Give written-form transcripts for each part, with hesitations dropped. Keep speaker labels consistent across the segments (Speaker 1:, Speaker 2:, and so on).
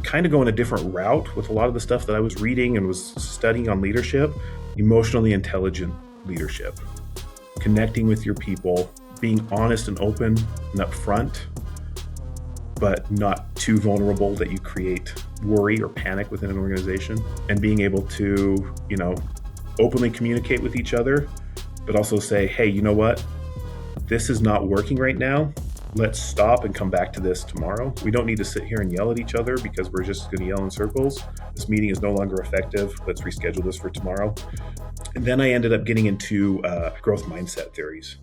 Speaker 1: kind of going a different route with a lot of the stuff that I was reading and was studying on leadership, emotionally intelligent leadership, connecting with your people, being honest and open and upfront, but not too vulnerable that you create worry or panic within an organization, and being able to, openly communicate with each other, but also say, hey, you know what? This is not working right now. Let's stop and come back to this tomorrow. We don't need to sit here and yell at each other because we're just going to yell in circles. This meeting is no longer effective. Let's reschedule this for tomorrow. And then I ended up getting into growth mindset theories,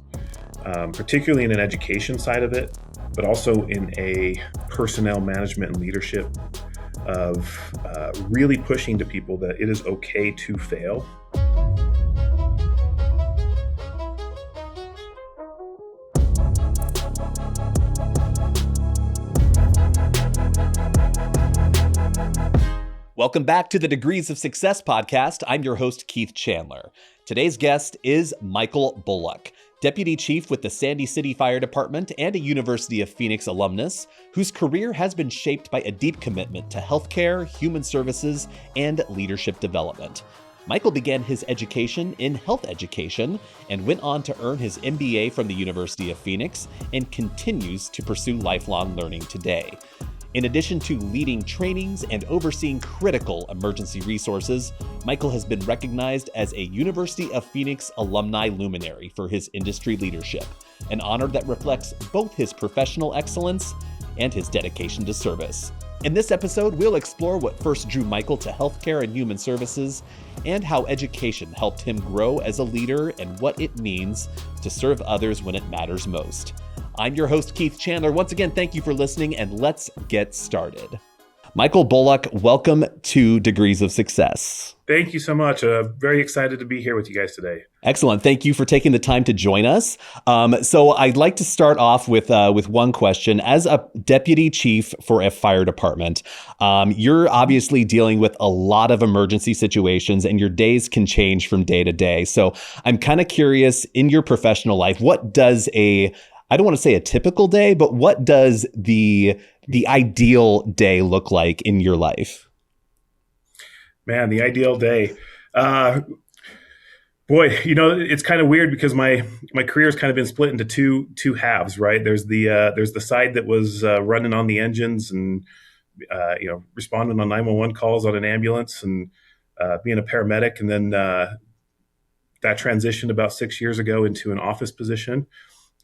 Speaker 1: particularly in an education side of it, but also in a personnel management and leadership of really pushing to people that it is okay to fail.
Speaker 2: Welcome back to the Degrees of Success podcast. I'm your host, Keith Chandler. Today's guest is Michael Bullock, Deputy Chief with the Sandy City Fire Department and a University of Phoenix alumnus, whose career has been shaped by a deep commitment to healthcare, human services, and leadership development. Michael began his education in health education and went on to earn his MBA from the University of Phoenix and continues to pursue lifelong learning today. In addition to leading trainings and overseeing critical emergency resources, Michael has been recognized as a University of Phoenix alumni luminary for his industry leadership, an honor that reflects both his professional excellence and his dedication to service. In this episode, we'll explore what first drew Michael to healthcare and human services, and how education helped him grow as a leader and what it means to serve others when it matters most. I'm your host, Keith Chandler. Once again, thank you for listening, and let's get started. Michael Bullock, welcome to Degrees of Success.
Speaker 1: Thank you so much. Very excited to be here with you guys today.
Speaker 2: Excellent. Thank you for taking the time to join us. So I'd like to start off with one question. As a deputy chief for a fire department, you're obviously dealing with a lot of emergency situations, and your days can change from day to day. So I'm kind of curious, in your professional life, what does I don't want to say a typical day, but what does the ideal day look like in your life?
Speaker 1: Man, the ideal day. Boy, it's kind of weird because my career has kind of been split into two halves, right? There's the side that was running on the engines and responding on 911 calls on an ambulance and being a paramedic, and then that transitioned about 6 years ago into an office position.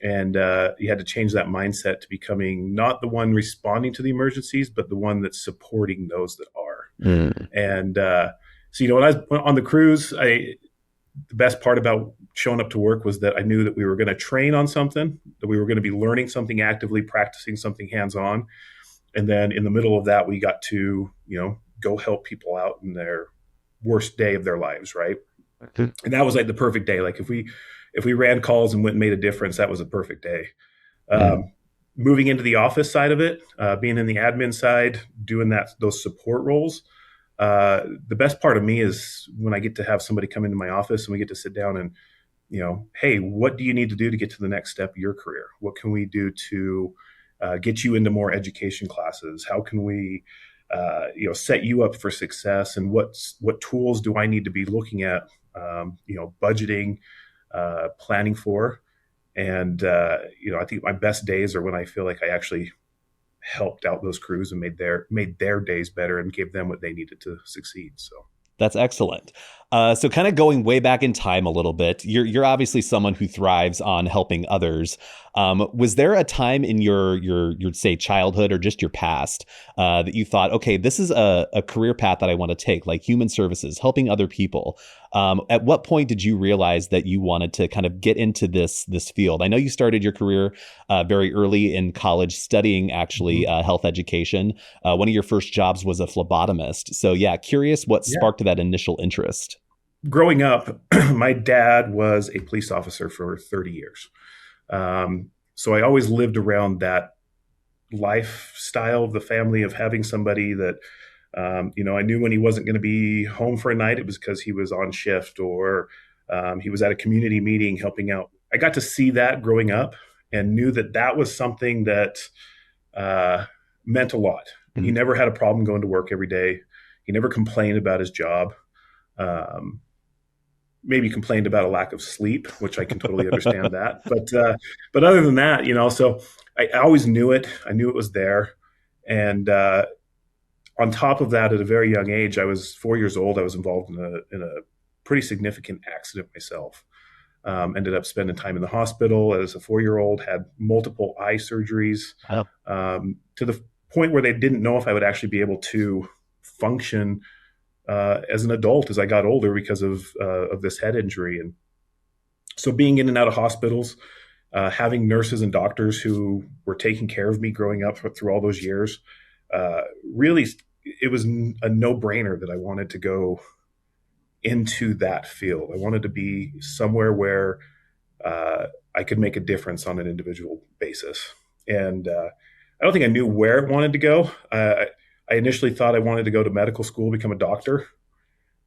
Speaker 1: And you had to change that mindset to becoming not the one responding to the emergencies, but the one that's supporting those that are. And so, when I was on the cruise, the best part about showing up to work was that I knew that we were going to train on something, that we were going to be learning something actively, practicing something hands-on. And then in the middle of that, we got to, go help people out in their worst day of their lives, right? And that was like the perfect day. Like if we ran calls and went and made a difference, that was a perfect day. Moving into the office side of it, being in the admin side, doing those support roles. The best part of me is when I get to have somebody come into my office and we get to sit down and, hey, what do you need to do to get to the next step of your career? What can we do to get you into more education classes? How can we, set you up for success? And what tools do I need to be looking at, budgeting, planning for. And, I think my best days are when I feel like I actually helped out those crews and made their days better and gave them what they needed to succeed. So
Speaker 2: that's excellent. So kind of going way back in time a little bit, you're obviously someone who thrives on helping others. Was there a time in your say childhood or just your past that you thought, okay, this is a career path that I want to take, like human services, helping other people? At what point did you realize that you wanted to kind of get into this field? I know you started your career very early in college studying actually health education. One of your first jobs was a phlebotomist. So yeah, curious what sparked that initial interest.
Speaker 1: Growing up, my dad was a police officer for 30 years. So I always lived around that lifestyle of the family of having somebody that, I knew when he wasn't going to be home for a night, it was because he was on shift or he was at a community meeting helping out. I got to see that growing up and knew that was something that meant a lot. He
Speaker 2: Mhm.
Speaker 1: never had a problem going to work every day. He never complained about his job. Um, Maybe complained about a lack of sleep, which I can totally understand that. But other than that, so I always knew it. I knew it was there. And on top of that, at a very young age, I was 4 years old. I was involved in a pretty significant accident myself. Ended up spending time in the hospital as a 4 year old. Had multiple eye surgeries
Speaker 2: Wow.
Speaker 1: to the point where they didn't know if I would actually be able to function as an adult as I got older because of this head injury. And so being in and out of hospitals, having nurses and doctors who were taking care of me growing up through all those years, really, it was a no brainer that I wanted to go into that field. I wanted to be somewhere where I could make a difference on an individual basis. And I don't think I knew where it wanted to go. I initially thought I wanted to go to medical school, become a doctor,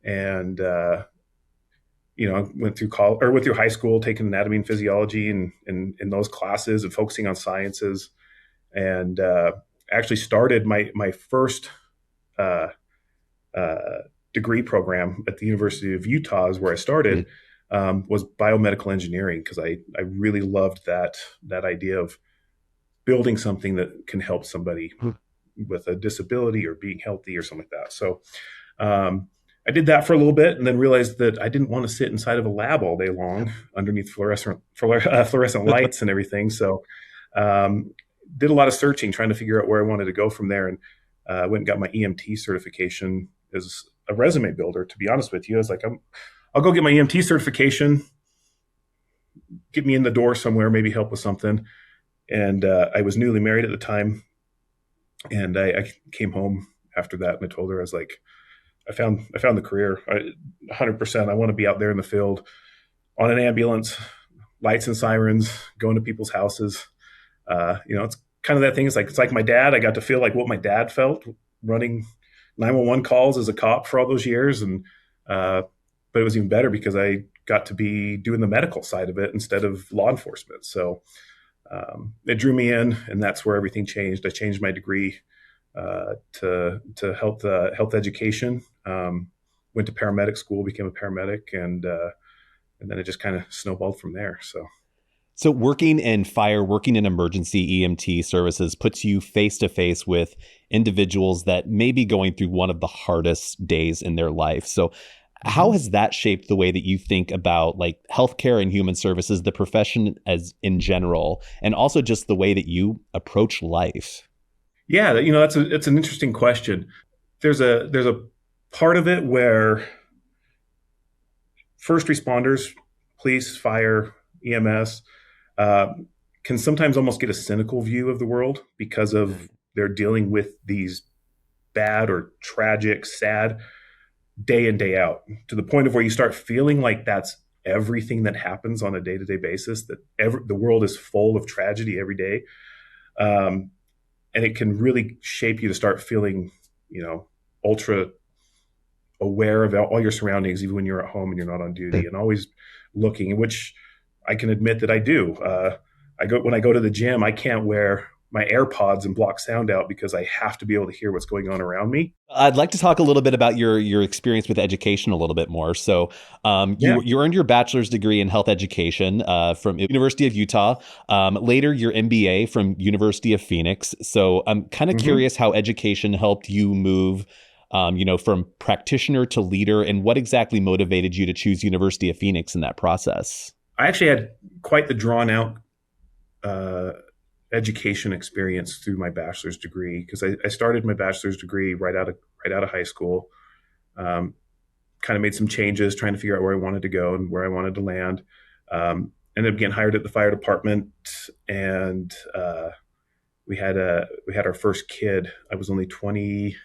Speaker 1: and went through college or went through high school, taking anatomy and physiology and in those classes and focusing on sciences, and actually started my first uh, uh, degree program at the University of Utah is where I started. Was biomedical engineering because I really loved that idea of building something that can help somebody
Speaker 2: Mhm.
Speaker 1: with a disability or being healthy or something like that. So um, I did that for a little bit and then realized that I didn't want to sit inside of a lab all day long underneath fluorescent lights and everything. So did a lot of searching, trying to figure out where I wanted to go from there, and went and got my EMT certification as a resume builder. To be honest with you, I was like, I'll go get my EMT certification, get me in the door somewhere, maybe help with something. And I was newly married at the time, and I came home after that, and I told her, I was like, I found the career. 100%. I want to be out there in the field on an ambulance, lights and sirens, going to people's houses. It's kind of that thing. It's like my dad. I got to feel like what my dad felt running 911 calls as a cop for all those years, and but it was even better because I got to be doing the medical side of it instead of law enforcement. So it drew me in, and that's where everything changed. I changed my degree to health education. Went to paramedic school, became a paramedic, and then it just kind of snowballed from there. So
Speaker 2: So working in fire, working in emergency EMT services puts you face to face with individuals that may be going through one of the hardest days in their life. So how
Speaker 1: mhm.
Speaker 2: has that shaped the way that you think about like healthcare and human services, the profession as in general, and also just the way that you approach life?
Speaker 1: Yeah, it's an interesting question. There's a part of it where first responders, police, fire, EMS, uh, can sometimes almost get a cynical view of the world because of they're dealing with these bad or tragic, sad day in day out to the point of where you start feeling like that's everything that happens on a day to day basis. That the world is full of tragedy every day, um, and it can really shape you to start feeling, ultra aware of all your surroundings, even when you're at home and you're not on duty, and always looking, which I can admit that I do. When I go to the gym, I can't wear my AirPods and block sound out because I have to be able to hear what's going on around me.
Speaker 2: I'd like to talk a little bit about your experience with education a little bit more. So,
Speaker 1: Yeah.
Speaker 2: you earned your bachelor's degree in health education from University of Utah. Later, your MBA from University of Phoenix. So, I'm kind of
Speaker 1: hmm
Speaker 2: curious how education helped you move, from practitioner to leader, and what exactly motivated you to choose University of Phoenix in that process.
Speaker 1: I actually had quite the drawn out uh, education experience through my bachelor's degree because I started my bachelor's degree right out of high school. Um, Kind of made some changes, trying to figure out where I wanted to go and where I wanted to land. Ended up getting hired at the fire department, and we had our first kid. I was only 20.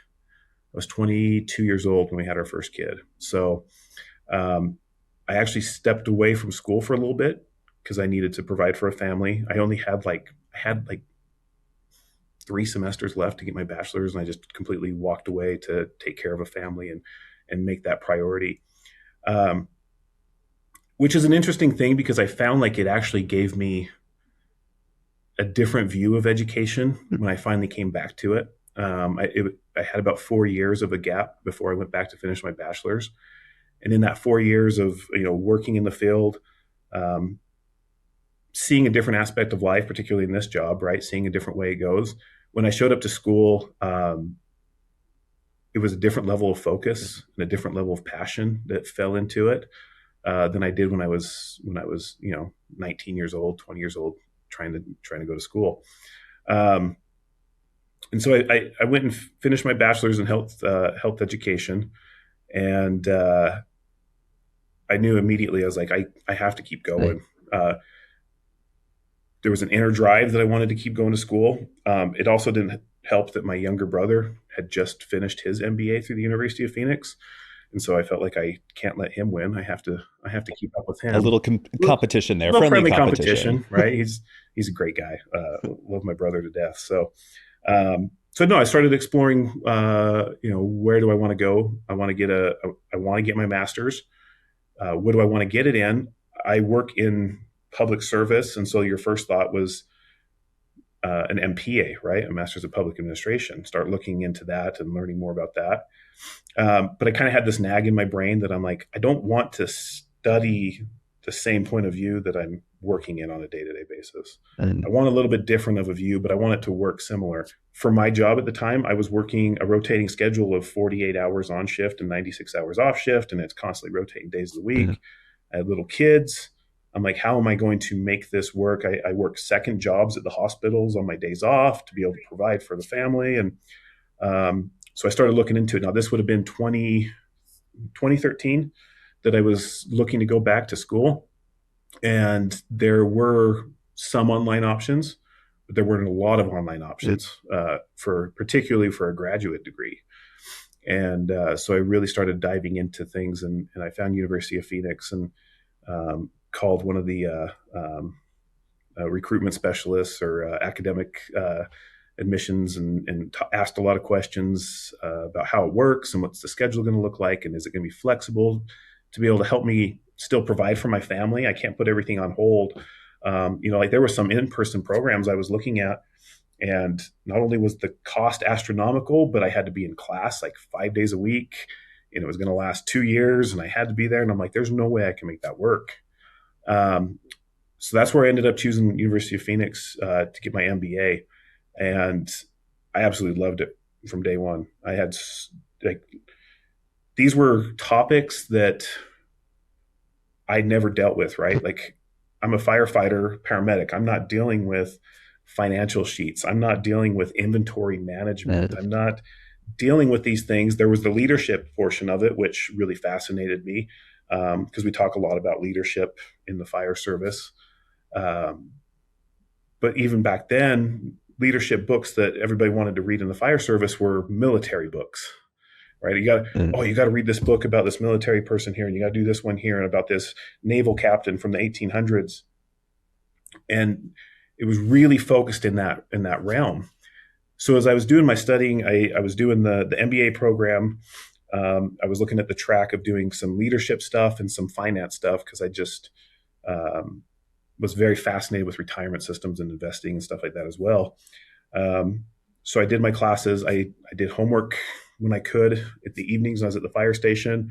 Speaker 1: I was 22 years old when we had our first kid. So um, I actually stepped away from school for a little bit because I needed to provide for a family. I had like 3 semesters left to get my bachelor's, and I just completely walked away to take care of a family and make that priority. Um, which is an interesting thing because I found like it actually gave me a different view of education when I finally came back to it. I had about 4 years of a gap before I went back to finish my bachelor's. And in that 4 years of working in the field, um, seeing a different aspect of life, particularly in this job, right? Seeing a different way it goes. When I showed up to school, it was a different level of focus and a different level of passion that fell into it than I did when I was 19 years old, 20 years old, trying to go to school. Um, and so I went and finished my bachelor's in health education, and I knew immediately. I was like, I have to keep
Speaker 2: Right.
Speaker 1: going. There was an inner drive that I wanted to keep going to school. It also didn't help that my younger brother had just finished his MBA through the University of Phoenix, and so I felt like I can't let him win. I have to keep up with
Speaker 2: A
Speaker 1: him.
Speaker 2: little
Speaker 1: Little,
Speaker 2: competition there,
Speaker 1: little
Speaker 2: friendly
Speaker 1: friendly
Speaker 2: competition.
Speaker 1: competition, right? He's a great guy. Love my brother to death. So no, I started exploring. Where do I want to go? I want to get my master's. What do I want to get it in? I work in public service, and so your first thought was an MPA, right? A Master's of Public Administration. Start looking into that and learning more about that. But I kind of had this nag in my brain that I'm like, I don't want to study the same point of view that I'm working in on a day-to-day basis. I
Speaker 2: And
Speaker 1: want a little bit different of a view, but I want it to work similar. For my job at the time, I was working a rotating schedule of 48 hours on shift and 96 hours off shift, and it's constantly rotating days of the
Speaker 2: yeah,
Speaker 1: week. I had little kids. I'm like, how am I going to make this work? I work second jobs at the hospitals on my days off to be able to provide for the family. And so I started looking into it. Now, this would have been 2013 that I was looking to go back to school. And there were some online options, but there weren't a lot of online
Speaker 2: it,
Speaker 1: options particularly for a graduate degree. And so I really started diving into things, and I found University of Phoenix, and called one of the recruitment specialists or academic admissions, and asked a lot of questions about how it works and what's the schedule going to look like, and is it going to be flexible to be able to help me still provide for my family. I can't put everything on hold. Like there were some in-person programs I was looking at, and not only was the cost astronomical, but I had to be in class like 5 days a week, and it was going to last 2 years, and I had to be there. And I'm like, there's no way I can make that work. Um, so that's where I ended up choosing University of Phoenix to get my MBA, and I absolutely loved it from day one. I had like these were topics that I never dealt with, right? Like I'm a firefighter, paramedic. I'm not dealing with financial sheets. I'm not dealing with inventory management.
Speaker 2: that
Speaker 1: I'm not dealing with these things. There was the leadership portion of it, which really fascinated me because we talk a lot about leadership in the fire service. Um, but even back then, leadership books that everybody wanted to read in the fire service were military books, right? You got to read this book about this military person here, and you got to do this one here, and about this naval captain from the 1800s. And it was really focused in that realm. So as I was doing my studying, I was doing the MBA program. I was looking at the track of doing some leadership stuff and some finance stuff because I just um, was very fascinated with retirement systems and investing and stuff like that as well. So I did my classes. I did homework when I could at the evenings when I was at the fire station.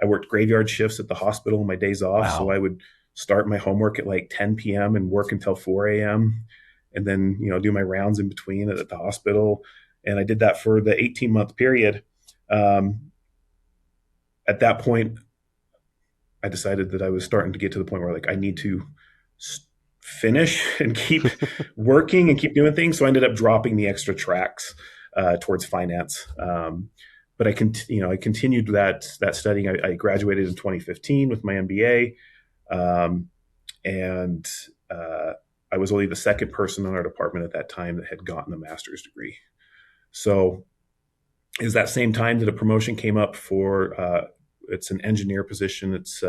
Speaker 1: I worked graveyard shifts at the hospital on my days off. So
Speaker 2: wow.
Speaker 1: I would start my homework at like 10 p.m. and work until 4 a.m. and then, do my rounds in between at the hospital. And I did that for the 18-month period. Um, at that point, I decided that I was starting to get to the point where like I need to finish and keep working and keep doing things. So I ended up dropping the extra tracks towards finance. But I continued that studying. I graduated in 2015 with my MBA, and I was only the second person in our department at that time that had gotten a master's degree. So is that same time that a promotion came up for it's an engineer position. It's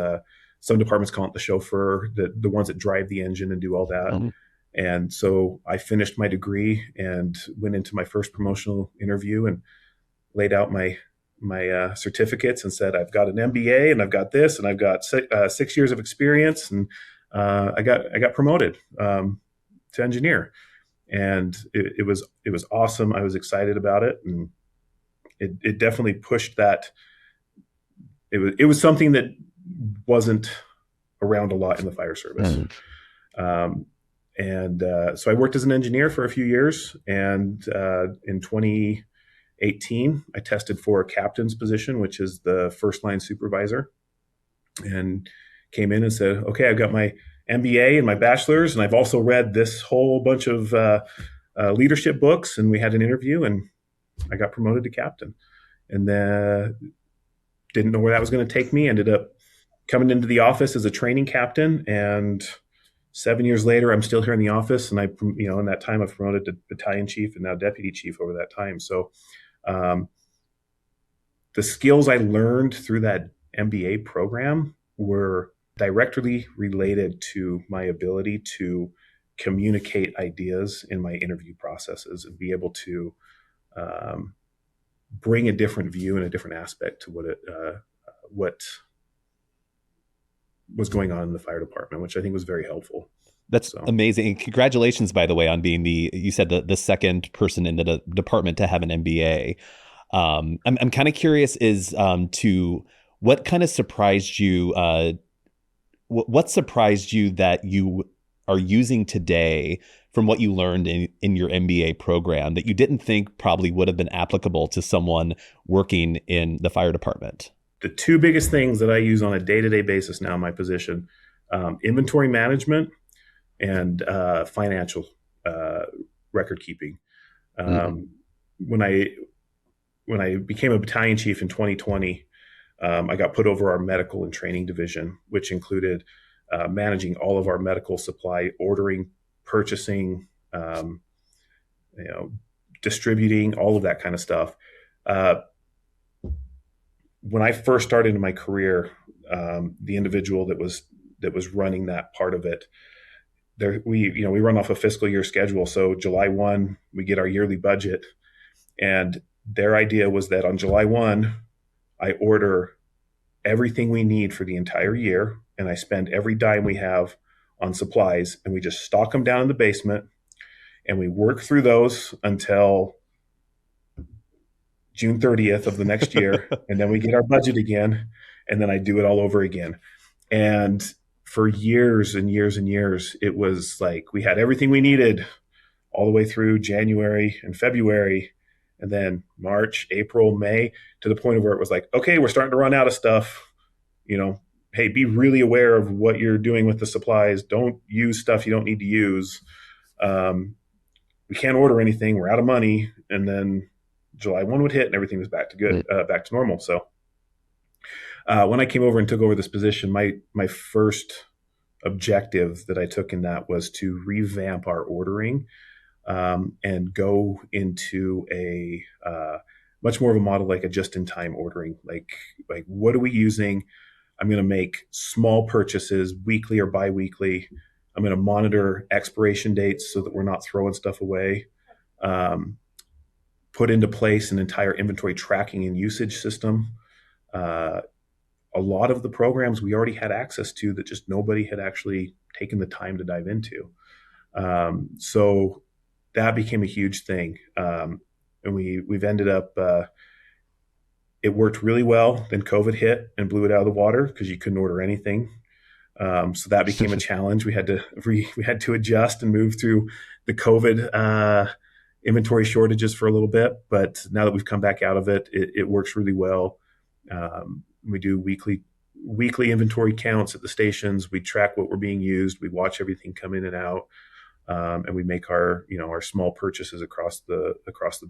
Speaker 1: some departments call it the chauffeur, the ones that drive the engine and do all that.
Speaker 2: Um,
Speaker 1: And so I finished my degree and went into my first promotional interview and laid out my certificates and said, I've got an MBA and I've got this and I've got 6 years of experience, and I got promoted to engineer. and it was awesome. I was excited about it, and it definitely pushed that. It was something that wasn't around a lot in the fire service. Um, and so I worked as an engineer for a few years, and in 2018, I tested for a captain's position, which is the first line supervisor, and came in and said, okay, I've got my MBA and my bachelor's, and I've also read this whole bunch of leadership books, and we had an interview, and I got promoted to captain. And then didn't know where that was going to take me. Ended up coming into the office as a training captain, and 7 years later, I'm still here in the office. And in that time, I've promoted to battalion chief and now deputy chief over that time. So, the skills I learned through that MBA program were directly related to my ability to communicate ideas in my interview processes and be able to bring a different view and a different aspect to what was going on in the fire department, which I think was very helpful.
Speaker 2: That's amazing. And congratulations, by the way, on being you said the second person in the department to have an MBA. I'm kind of curious to what kind of surprised you, what surprised you that you are using today from what you learned in your MBA program that you didn't think probably would have been applicable to someone working in the fire department?
Speaker 1: The two biggest things that I use on a day-to-day basis now in my position, inventory management and financial record keeping. When I became a battalion chief in 2020, I got put over our medical and training division, which included managing all of our medical supply, ordering, purchasing, distributing, all of that kind of stuff. When I first started in my career, the individual that was running that part of it, we run off a fiscal year schedule. So July 1, we get our yearly budget, and their idea was that on July 1, I order everything we need for the entire year, and I spend every dime we have on supplies, and we just stock them down in the basement, and we work through those until June 30th of the next year, and then we get our budget again, and then I do it all over again. And for years and years and years, it was like we had everything we needed all the way through January and February, and then March, April, May, to the point of where it was like, okay, we're starting to run out of stuff. Hey, be really aware of what you're doing with the supplies. Don't use stuff you don't need to use. We can't order anything. We're out of money. And then July 1 would hit and everything was back to good, back to normal. So when I came over and took over this position, my first objective that I took in that was to revamp our ordering and go into a much more of a model like a just-in-time ordering. Like what are we using? I'm going to make small purchases weekly or biweekly. I'm going to monitor expiration dates so that we're not throwing stuff away. Put into place an entire inventory tracking and usage system. A lot of the programs we already had access to that just nobody had actually taken the time to dive into. So that became a huge thing. And we've ended up, it worked really well. Then COVID hit and blew it out of the water because you couldn't order anything. So that became a challenge. We had to adjust and move through the COVID inventory shortages for a little bit. But now that we've come back out of it, it works really well. We do weekly inventory counts at the stations. We track what we're being used. We watch everything come in and out, and we make our small purchases across the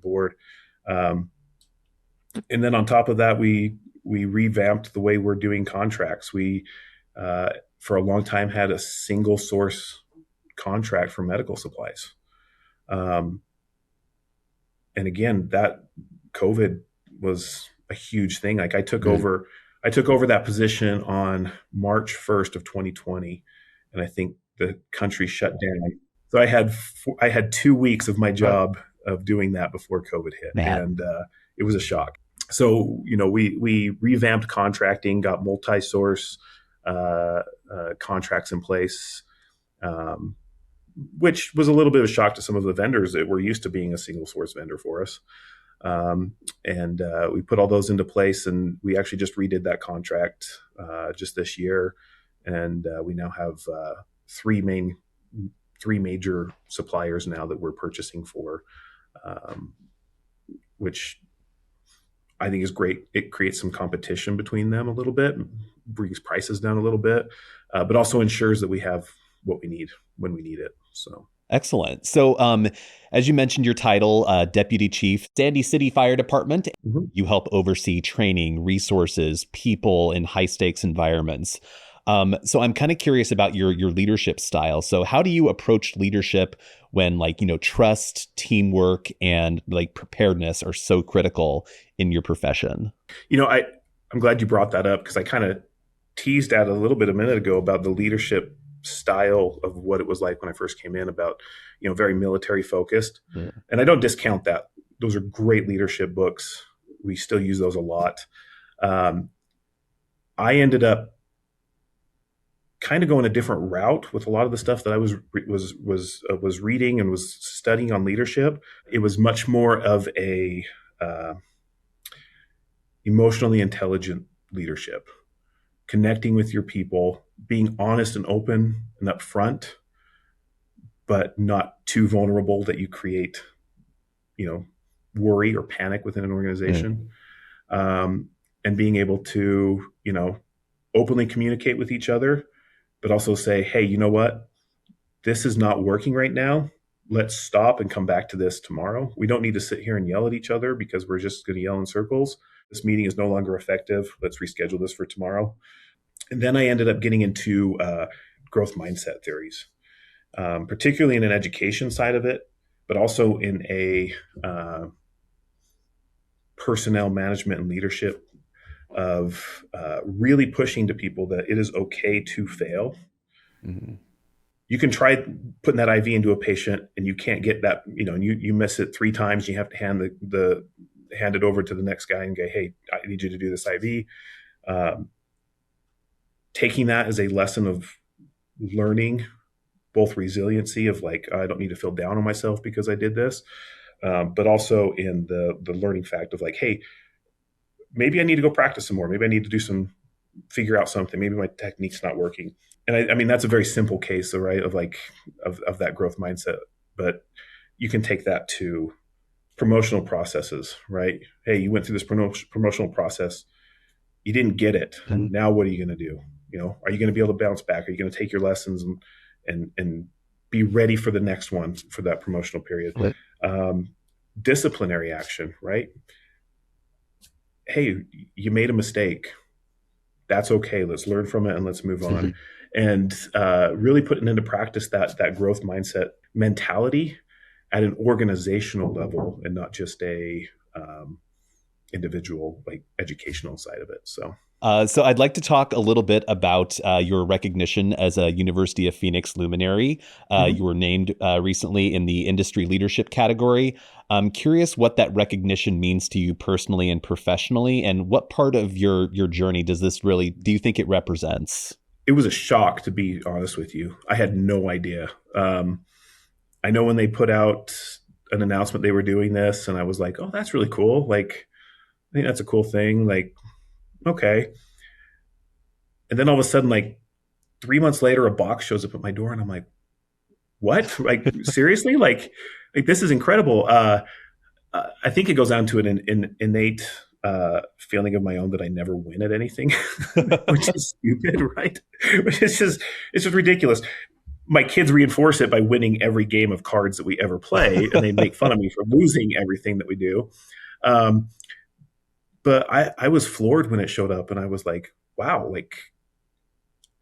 Speaker 1: board. And then on top of that, we revamped the way we're doing contracts. We for a long time had a single source contract for medical supplies, and again, that COVID was a huge thing. Like I took over that position on March 1st of 2020, and I think the country shut down. So I had 2 weeks of my job of doing that before COVID hit, and it was a shock. So we revamped contracting, got multi-source contracts in place. which was a little bit of a shock to some of the vendors that were used to being a single source vendor for us. And we put all those into place, and we actually just redid that contract just this year, and we now have three major suppliers now that we're purchasing for, which I think is great. It creates some competition between them a little bit, brings prices down a little bit, but also ensures that we have what we need when we need it. So.
Speaker 2: Excellent. So, as you mentioned, your title, Deputy Chief, Sandy City Fire Department,
Speaker 1: Mhm.
Speaker 2: you help oversee training, resources, people in high stakes environments. So I'm kind of curious about your leadership style. So how do you approach leadership when trust, teamwork, and like preparedness are so critical in your profession?
Speaker 1: I'm glad you brought that up because I kind of teased at a little bit a minute ago about the leadership style of what it was like when I first came in, about, very military focused.
Speaker 2: Yeah.
Speaker 1: And I don't discount that. Those are great leadership books. We still use those a lot. I ended up kind of going a different route with a lot of the stuff that I was reading and was studying on leadership. It was much more of a emotionally intelligent leadership, connecting with your people, being honest and open and upfront, but not too vulnerable that you create, worry or panic within an organization. And being able to, openly communicate with each other, but also say, hey, you know what? This is not working right now. Let's stop and come back to this tomorrow. We don't need to sit here and yell at each other because we're just going to yell in circles. This meeting is no longer effective. Let's reschedule this for tomorrow. And then I ended up getting into growth mindset theories, particularly in an education side of it, but also in a personnel management and leadership of really pushing to people that it is okay to fail.
Speaker 2: Mm-hmm.
Speaker 1: You can try putting that IV into a patient and you can't get that, and you miss it 3 times. You have to hand it over to the next guy and go, hey, I need you to do this IV. Taking that as a lesson of learning, both resiliency of like, I don't need to feel down on myself because I did this, but also in the learning fact of like, hey, maybe I need to go practice some more. Maybe I need to figure out something. Maybe my technique's not working. And I mean, that's a very simple case, right, of like, of that growth mindset. But you can take that to promotional processes, right? Hey, you went through this promotional process. You didn't get it.
Speaker 2: Mm-hmm.
Speaker 1: Now what are you going to do? Are you going to be able to bounce back? Are you going to take your lessons and be ready for the next one for that promotional period? Right. Disciplinary action, right? Hey, you made a mistake. That's okay. Let's learn from it and let's move on. And really putting into practice that growth mindset mentality at an organizational level and not just a individual, like, educational side of it. So
Speaker 2: I'd like to talk a little bit about your recognition as a University of Phoenix luminary. You were named recently in the industry leadership category. I'm curious what that recognition means to you personally and professionally, and what part of your journey do you think it represents?
Speaker 1: It was a shock, to be honest with you. I had no idea. I know when they put out an announcement they were doing this, and I was like, oh, that's really cool. Like, I think that's a cool thing. Like, okay. And then all of a sudden, like 3 months later, a box shows up at my door and I'm like, what? Like, seriously? Like this is incredible. I think it goes down to an innate feeling of my own that I never win at anything, which is stupid, right? It's just ridiculous. My kids reinforce it by winning every game of cards that we ever play, and they make fun of me for losing everything that we do. But I was floored when it showed up, and I was like, wow, like,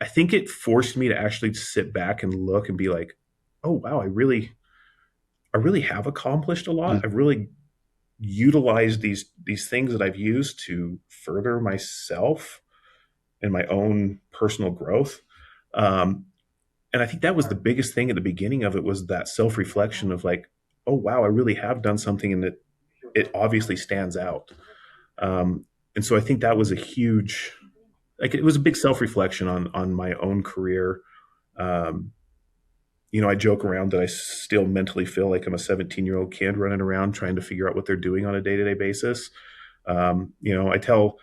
Speaker 1: I think it forced me to actually sit back and look and be like, oh, wow, I really have accomplished a lot. I've really utilized these things that I've used to further myself and my own personal growth. And I think that was the biggest thing at the beginning of it, was that self-reflection of like, oh, wow, I really have done something, and it obviously stands out. And so I think that was it was a big self-reflection on my own career. I joke around that I still mentally feel like I'm a 17-year-old kid running around trying to figure out what they're doing on a day-to-day basis. I tell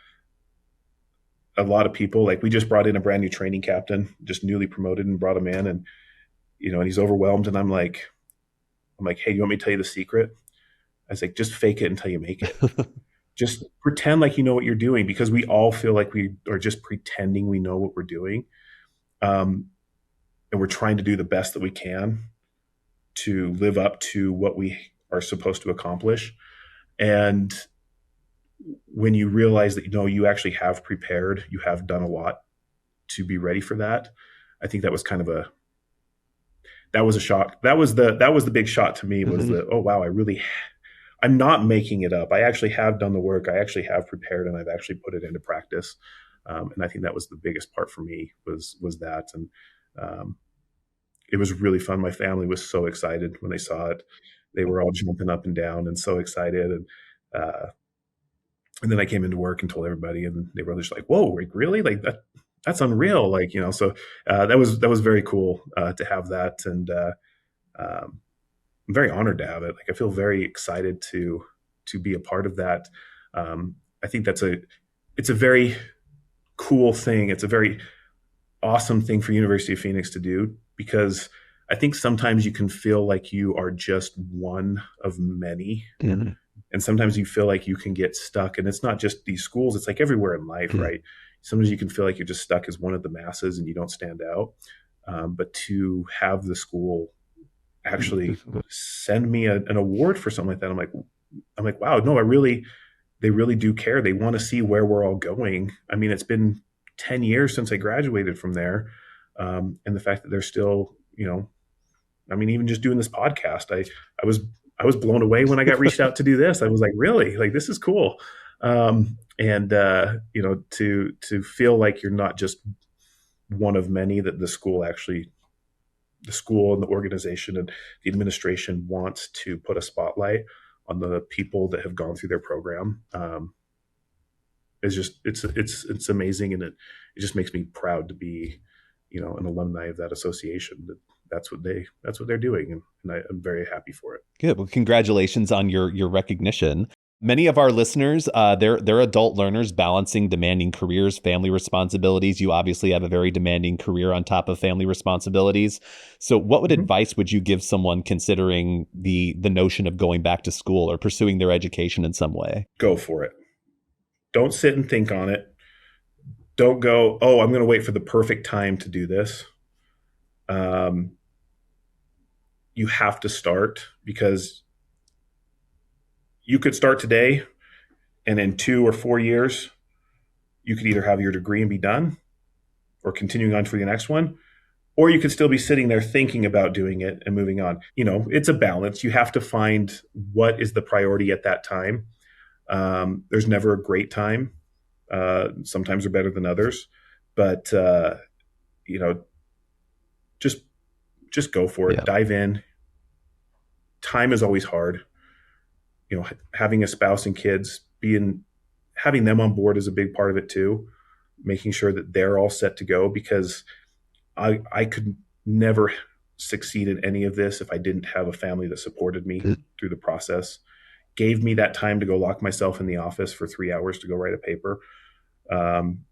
Speaker 1: a lot of people, like, we just brought in a brand new training captain, just newly promoted, and brought him in, and he's overwhelmed. And I'm like, hey, you want me to tell you the secret? I was like, just fake it until you make it. Just pretend like you know what you're doing, because we all feel like we are just pretending we know what we're doing. And we're trying to do the best that we can to live up to what we are supposed to accomplish. And when you realize that, you actually have prepared, you have done a lot to be ready for that. I think that was kind of that was a shock. That was the big shot to me, was
Speaker 2: Mhm.
Speaker 1: that, oh wow, I'm not making it up. I actually have done the work. I actually have prepared, and I've actually put it into practice. And I think that was the biggest part for me, was that. And um, it was really fun. My family was so excited when they saw it. They were all jumping up and down and so excited. Uh, and then I came into work and told everybody, and they were just like, "Whoa, like, really? Like that? That's unreal!" So that was very cool to have that. And um, I'm very honored to have it. Like, I feel very excited to be a part of that. I think it's a very cool thing. It's a very awesome thing for University of Phoenix to do, because I think sometimes you can feel like you are just one of many,
Speaker 2: Mhm.
Speaker 1: and sometimes you feel like you can get stuck. And it's not just these schools; it's like everywhere in life,
Speaker 2: Mhm.
Speaker 1: right? Sometimes you can feel like you're just stuck as one of the masses and you don't stand out. But to have the school actually send me an award for something like that, I'm like, wow, no, they really do care. They want to see where we're all going. I mean, it's been 10 years since I graduated from there. And the fact that they're still, I mean, even just doing this podcast, I was, I was blown away when I got reached out to do this. I was like, really, like, this is cool. And to feel like you're not just one of many, that the school and the organization and the administration wants to put a spotlight on the people that have gone through their program, is just, it's amazing. And it just makes me proud to be, an alumni of that association. That's what they're doing, and I'm very happy for it.
Speaker 2: Good. Well, congratulations on your recognition. Many of our listeners, they're adult learners balancing demanding careers, family responsibilities. You obviously have a very demanding career on top of family responsibilities. So, what
Speaker 1: Mhm.
Speaker 2: advice would you give someone considering the notion of going back to school or pursuing their education in some way?
Speaker 1: Go for it. Don't sit and think on it. Don't go, oh, I'm going to wait for the perfect time to do this. Um, you have to start, because you could start today, and in 2 or 4 years, you could either have your degree and be done, or continuing on for the next one, or you could still be sitting there thinking about doing it and moving on. It's a balance. You have to find what is the priority at that time. There's never a great time. Sometimes they're better than others, but you know, just just go for it.
Speaker 2: Yeah.
Speaker 1: Dive in. Time is always hard. Having a spouse and kids, being having them on board is a big part of it too. Making sure that they're all set to go, because I could never succeed in any of this if I didn't have a family that supported me through the process, gave me that time to go lock myself in the office for 3 hours to go write a paper. Um,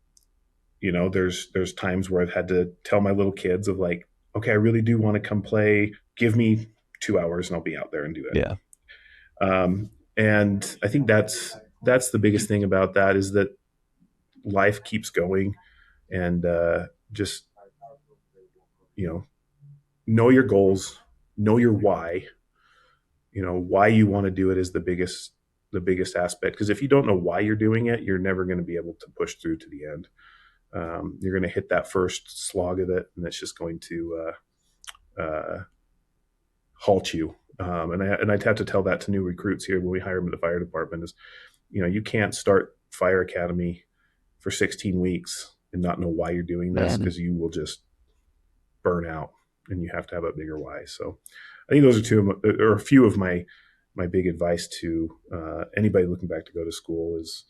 Speaker 1: there's times where I've had to tell my little kids of, like, okay, I really do want to come play. Give me 2 hours and I'll be out there and do it.
Speaker 2: Yeah.
Speaker 1: And I think that's the biggest thing about that, is that life keeps going. And just, you know, know your goals, know your why. Why you want to do it is the biggest aspect, because if you don't know why you're doing it, you're never going to be able to push through to the end. You're going to hit that first slog of it, and it's just going to halt you. And I'd have to tell that to new recruits here when we hire them in the fire department, is, you can't start fire academy for 16 weeks and not know why you're doing this,
Speaker 2: Man.
Speaker 1: because you will just burn out, and you have to have a bigger why. So I think those are or a few of my big advice to anybody looking back to go to school is,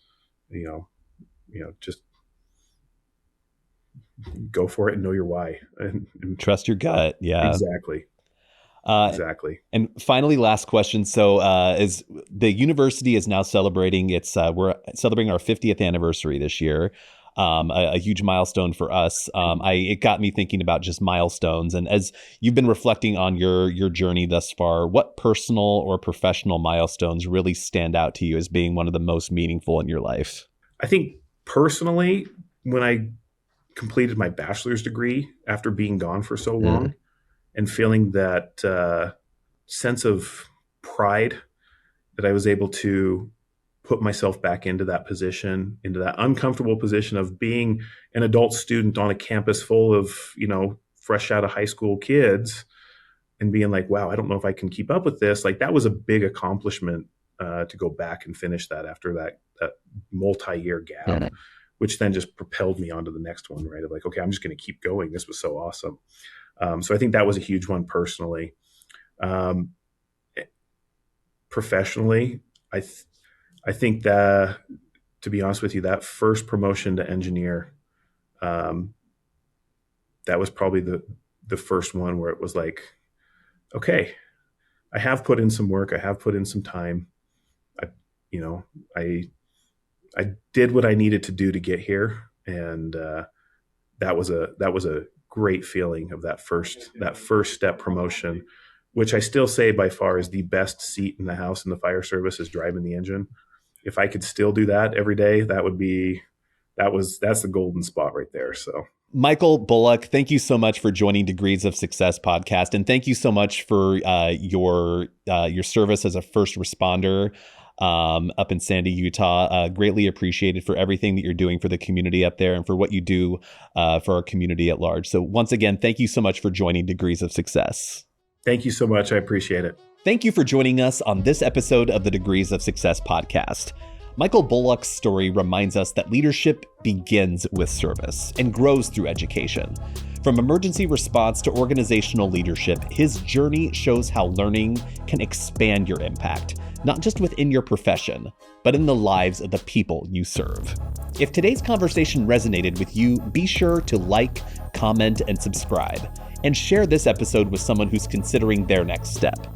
Speaker 1: just go for it and know your why. And
Speaker 2: Trust your gut. Yeah.
Speaker 1: exactly. Exactly.
Speaker 2: And finally, last question. So, as the university is now celebrating we're celebrating our 50th anniversary this year. A huge milestone for us. It got me thinking about just milestones. And as you've been reflecting on your journey thus far, what personal or professional milestones really stand out to you as being one of the most meaningful in your life?
Speaker 1: I think personally, when I completed my bachelor's degree after being gone for so long and feeling that sense of pride that I was able to put myself back into that position, into that uncomfortable position of being an adult student on a campus full of, fresh out of high school kids and being like, wow, I don't know if I can keep up with this. Like that was a big accomplishment to go back and finish that after that multi-year gap, which then just propelled me onto the next one, right? Of like, okay, I'm just going to keep going. This was so awesome. So I think that was a huge one personally. Professionally, I think that, to be honest with you, that first promotion to engineer, that was probably the first one where it was like, okay, I have put in some work. I have put in some time. I did what I needed to do to get here. And that was a great feeling of that first step promotion, which I still say by far is the best seat in the house in the fire service is driving the engine. If I could still do that every day, that's the golden spot right there. So
Speaker 2: Michael Bullock, thank you so much for joining Degrees of Success podcast. And thank you so much for your service as a first responder up in Sandy, Utah. Greatly appreciated for everything that you're doing for the community up there and for what you do for our community at large. So once again, thank you so much for joining Degrees of Success.
Speaker 1: Thank you so much. I appreciate it.
Speaker 2: Thank you for joining us on this episode of the Degrees of Success podcast. Michael Bullock's story reminds us that leadership begins with service and grows through education. From emergency response to organizational leadership, his journey shows how learning can expand your impact, not just within your profession, but in the lives of the people you serve. If today's conversation resonated with you, be sure to like, comment, and subscribe, and share this episode with someone who's considering their next step.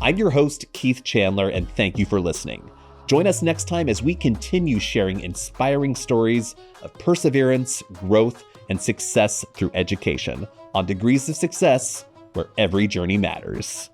Speaker 2: I'm your host, Keith Chandler, and thank you for listening. Join us next time as we continue sharing inspiring stories of perseverance, growth, and success through education on Degrees of Success, where every journey matters.